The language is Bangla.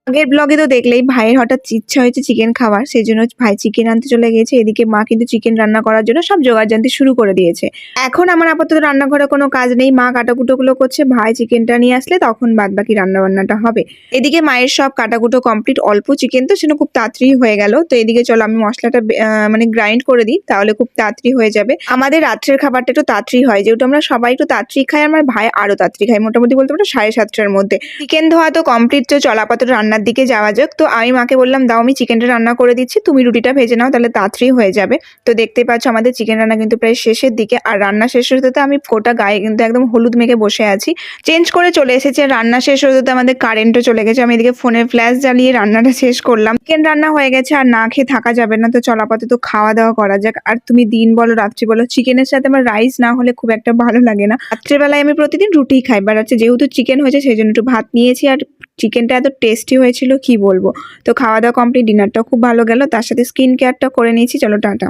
আগের ব্লগে তো দেখলেই ভাইয়ের হঠাৎ ইচ্ছা হয়েছে চিকেন খাওয়ার, সেজন্য ভাই চিকেন আনতে চলে গিয়েছে। এদিকে মা কিন্তু চিকেন রান্না করার জন্য সব জোগাড়-জান্তি শুরু করে দিয়েছে। এখন আমার আপাতত রান্নাঘরে কোনো কাজ নেই। মা কাটাকুটোগুলো করছে। ভাই চিকেনটা নিয়ে আসলে তখন বাদবাকি রান্না-বান্নাটা হবে। এদিকে মায়ের সব কাটাকুটো কমপ্লিট। অল্প চিকেন তো সেজন্য খুব তাড়াতাড়ি হয়ে গেল। তো এদিকে চলো আমি মসলাটা মানে গ্রাইন্ড করে দিই, তাহলে খুব তাড়াতাড়ি হয়ে যাবে। আমাদের রাত্রের খাবারটা একটু তাড়াতাড়ি হয়, যেহেতু আমরা সবাই একটু তাড়াতাড়ি খাই। আমার ভাই আরো তাড়াতাড়ি খায়। মোটামুটি বলতে পারো 7:30টার মধ্যে। চিকেন ধোয়া তো কমপ্লিট, তো চলো আপাতত রান্নার দিকে যাওয়া যাক। তো আমি মাকে বললাম, দাও আমি চিকেনটা রান্না করে দিচ্ছি, তুমি রুটিটা ভেজে নাও, তাহলে তাড়াতাড়ি হয়ে যাবে। তো দেখতেই পাচ্ছ আমাদের চিকেন রান্না কিন্তু প্রায় শেষের দিকে। আর রান্না শেষ হতে হতে আমি গোটা গায়ে কিন্তু একদম হলুদ মেখে বসে আছি। চেঞ্জ করে চলে এসেছে। রান্না শেষ হতে হতে আমাদের কারেন্টও চলে গেছে। আমি এদিকে ফোনের ফ্ল্যাশ জ্বালিয়ে রান্নাটা শেষ করলাম। চিকেন রান্না হয়ে গেছে, আর না খেয়ে থাকা যাবে না। তো চল আপাতত খাওয়া দাওয়া করা যাক। আর তুমি দিন বলো রাত্রি বলো, চিকেনের সাথে আমার রাইস না হলে খুব একটা ভালো লাগে না। রাত্রেবেলায় আমি প্রতিদিন রুটিই খাই, বাট হচ্ছে যেহেতু চিকেন হয়েছে সেই জন্য একটু ভাত নিয়েছি। আর চিকেনটা এত টেস্টি হয়েছিল কি বলবো। তো খাওয়া দাওয়া কমপ্লিট, ডিনারটাও খুব ভালো গেল, তার সাথে স্কিন কেয়ারটা করে নিয়েছি। চলো টাটা।